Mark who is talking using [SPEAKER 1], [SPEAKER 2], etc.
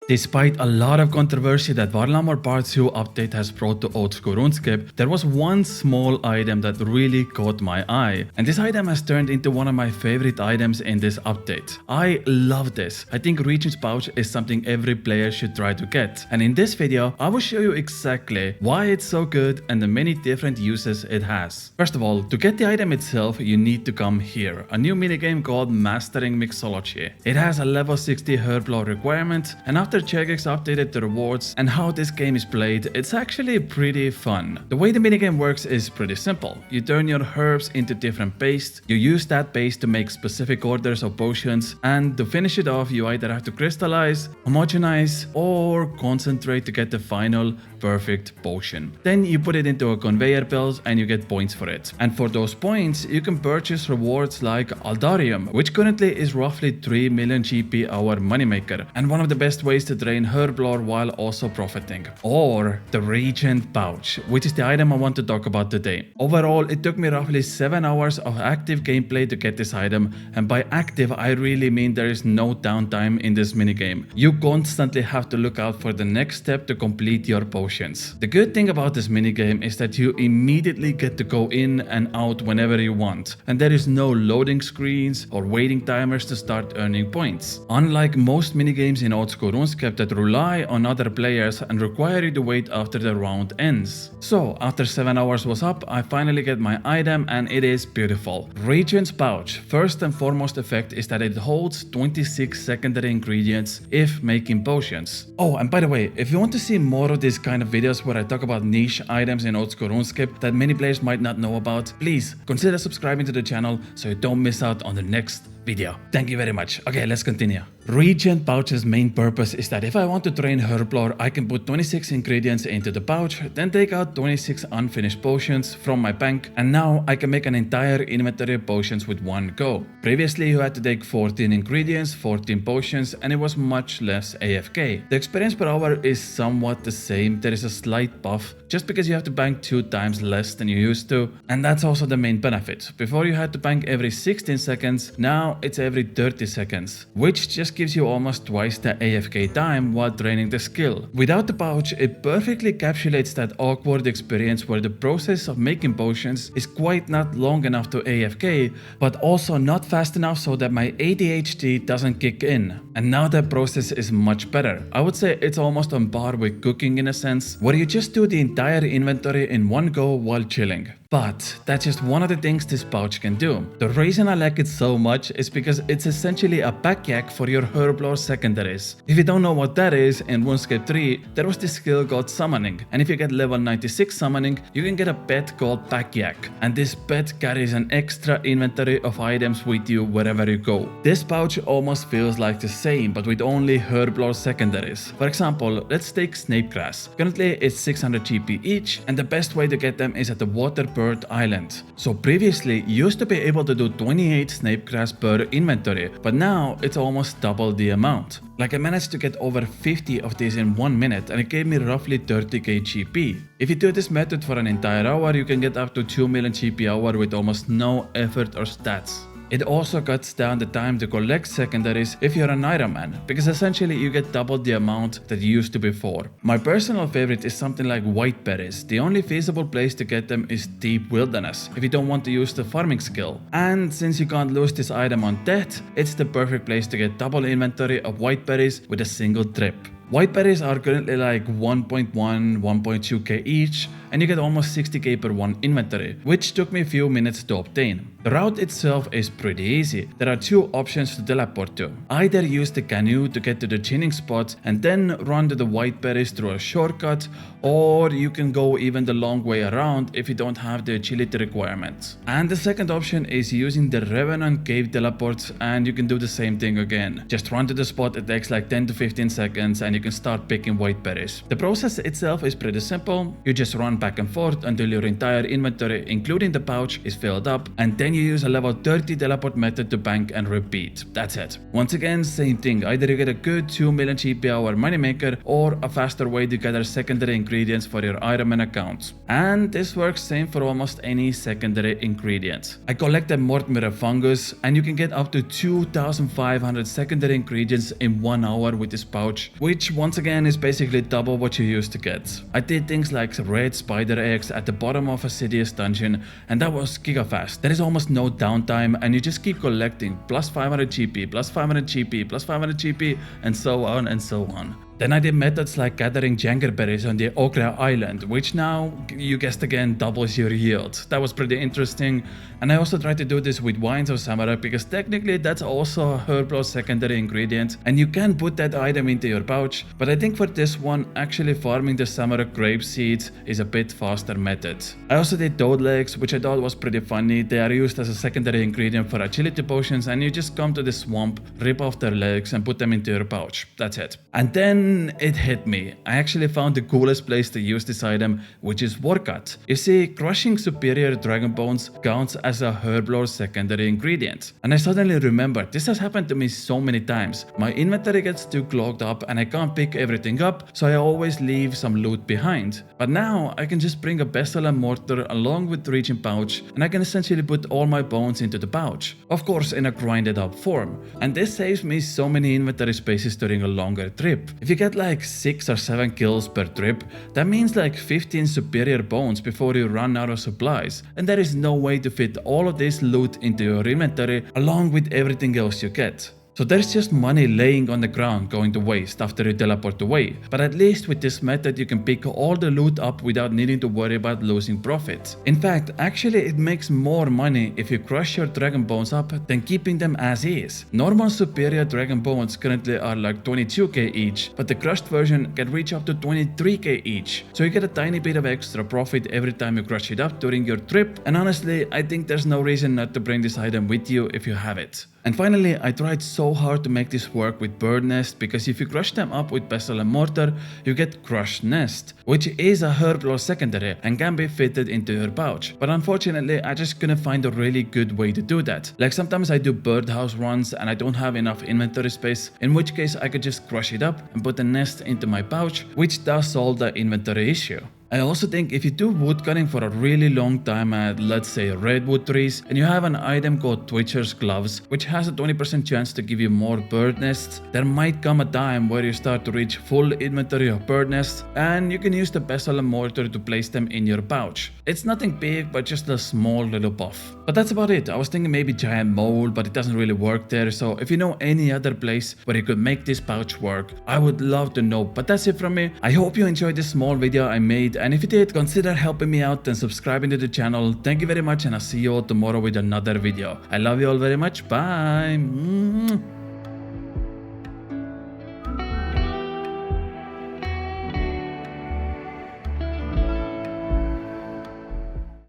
[SPEAKER 1] Despite a lot of controversy that Varlamore Part 2 update has brought to oldschool RuneScape, there was one small item that really caught my eye. And this item has turned into one of my favorite items in this update. I love this. I think Regent's Pouch is something every player should try to get. And in this video, I will show you exactly why it's so good and the many different uses it has. First of all, to get the item itself, you need to come here. A new minigame called Mastering Mixology. It has a level 60 herb lore requirement, and after Chegex updated the rewards and how this game is played, it's actually pretty fun. The way the minigame works is pretty simple. You turn your herbs into different paste, you use that paste to make specific orders of potions, and to finish it off you either have to crystallize, homogenize, or concentrate to get the final perfect potion. Then you put it into a conveyor belt and you get points for it. And for those points you can purchase rewards like Aldarium, which currently is roughly 3 million GP our moneymaker, and one of the best ways to drain herb lore while also profiting. Or the Regent Pouch, which is the item I want to talk about today. Overall, it took me roughly 7 hours of active gameplay to get this item, and by active I really mean there is no downtime in this minigame. You constantly have to look out for the next step to complete your potions. The good thing about this minigame is that you immediately get to go in and out whenever you want, and there is no loading screens or waiting timers to start earning points. Unlike most minigames in oldschool RuneScape that rely on other players and require you to wait after the round ends. So after 7 hours was up, I finally get my item and it is beautiful. Regent's Pouch. First and foremost effect is that it holds 26 secondary ingredients if making potions. Oh, and by the way, if you want to see more of this kind of videos where I talk about niche items in oldschool RuneScape that many players might not know about, please consider subscribing to the channel so you don't miss out on the next video. Thank you very much. Okay, let's continue. Regent Pouch's main purpose is that if I want to drain herb lore, I can put 26 ingredients into the pouch, then take out 26 unfinished potions from my bank, and now I can make an entire inventory of potions with one go. Previously you had to take 14 ingredients, 14 potions, and it was much less AFK. The experience per hour is somewhat the same. There is a slight buff just because you have to bank 2 times less than you used to, and that's also the main benefit. Before you had to bank every 16 seconds, now it's every 30 seconds, which just gives you almost twice the AFK time while draining the skill. Without the pouch, it perfectly encapsulates that awkward experience where the process of making potions is quite not long enough to AFK, but also not fast enough so that my ADHD doesn't kick in. And now that process is much better. I would say it's almost on par with cooking in a sense, where you just do the entire inventory in one go while chilling. But that's just one of the things this pouch can do. The reason I like it so much is because it's essentially a backpack for your herb lore secondaries. If you don't know what that is, in RuneScape 3 there was this skill called summoning, and if you get level 96 summoning you can get a pet called Packyak, and this pet carries an extra inventory of items with you wherever you go. This pouch almost feels like the same but with only herb lore secondaries. For example, let's take Snapegrass. Currently it's 600 GP each, and the best way to get them is at the water Island. So previously you used to be able to do 28 Snapegrass per inventory, but now it's almost double the amount. Like I managed to get over 50 of these in 1 minute, and it gave me roughly 30k GP. If you do this method for an entire hour, you can get up to 2 million GP hour with almost no effort or stats. It also cuts down the time to collect secondaries if you're an Iron Man, because essentially you get double the amount that you used to before. My personal favorite is something like white berries. The only feasible place to get them is deep wilderness, if you don't want to use the farming skill. And since you can't lose this item on death, it's the perfect place to get double inventory of white berries with a single trip. White berries are currently like 1.1, 1.2k each, and you get almost 60k per one inventory, which took me a few minutes to obtain. The route itself is pretty easy. There are 2 options to teleport to. Either use the canoe to get to the chinning spot and then run to the white berries through a shortcut, or you can go even the long way around if you don't have the agility requirements. And the second option is using the Revenant cave teleports, and you can do the same thing again. Just run to the spot, it takes like 10 to 15 seconds and you can start picking white berries. The process itself is pretty simple. You just run back and forth until your entire inventory, including the pouch, is filled up, and then you use a level 30 teleport method to bank and repeat. That's it. Once again, same thing. Either you get a good 2 million GP hour moneymaker or a faster way to gather secondary ingredients for your Iron Man accounts. And this works same for almost any secondary ingredient. I collected Mortmire fungus, and you can get up to 2,500 secondary ingredients in 1 hour with this pouch, which once again is basically double what you used to get. I did things like red spider eggs at the bottom of a Sidious dungeon, and that was giga fast. There is almost no downtime, and you just keep collecting plus 500 GP, plus 500 GP, plus 500 GP, and so on and so on. Then I did methods like gathering jangerberries on the Okra Island, which now, you guessed again, doubles your yield. That was pretty interesting. And I also tried to do this with wines of Samurai, because technically that's also a Herblore secondary ingredient, and you can put that item into your pouch. But I think for this one, actually farming the Samurai grape seeds is a bit faster method. I also did toad legs, which I thought was pretty funny. They are used as a secondary ingredient for agility potions, and you just come to the swamp, rip off their legs, and put them into your pouch. That's it. And then it hit me. I actually found the coolest place to use this item, which is Warcut. You see, crushing superior dragon bones counts as a Herblore secondary ingredient. And I suddenly remembered, this has happened to me so many times. My inventory gets too clogged up and I can't pick everything up, so I always leave some loot behind. But now I can just bring a pestle and mortar along with the region pouch, and I can essentially put all my bones into the pouch. Of course, in a grinded up form. And this saves me so many inventory spaces during a longer trip. If you get like 6 or 7 kills per trip, that means like 15 superior bones before you run out of supplies, and there is no way to fit all of this loot into your inventory along with everything else you get. So there's just money laying on the ground going to waste after you teleport away, but at least with this method you can pick all the loot up without needing to worry about losing profit. In fact, actually it makes more money if you crush your dragon bones up than keeping them as is. Normal superior dragon bones currently are like 22k each, but the crushed version can reach up to 23k each, so you get a tiny bit of extra profit every time you crush it up during your trip, and honestly I think there's no reason not to bring this item with you if you have it. And finally, I tried so hard to make this work with bird nest, because if you crush them up with pestle and mortar, you get crushed nest, which is a Herblore secondary and can be fitted into your pouch. But unfortunately, I just couldn't find a really good way to do that. Like sometimes I do birdhouse runs and I don't have enough inventory space, in which case I could just crush it up and put the nest into my pouch, which does solve the inventory issue. I also think if you do wood cutting for a really long time at, let's say, redwood trees, and you have an item called Twitcher's Gloves, which has a 20% chance to give you more bird nests, there might come a time where you start to reach full inventory of bird nests, and you can use the pestle and mortar to place them in your pouch. It's nothing big, but just a small little buff. But that's about it. I was thinking maybe giant mole, but it doesn't really work there, so if you know any other place where you could make this pouch work, I would love to know. But that's it from me. I hope you enjoyed this small video I made, and if you did, consider helping me out and subscribing to the channel. Thank you very much, and I'll see you all tomorrow with another video. I love you all very much. Bye.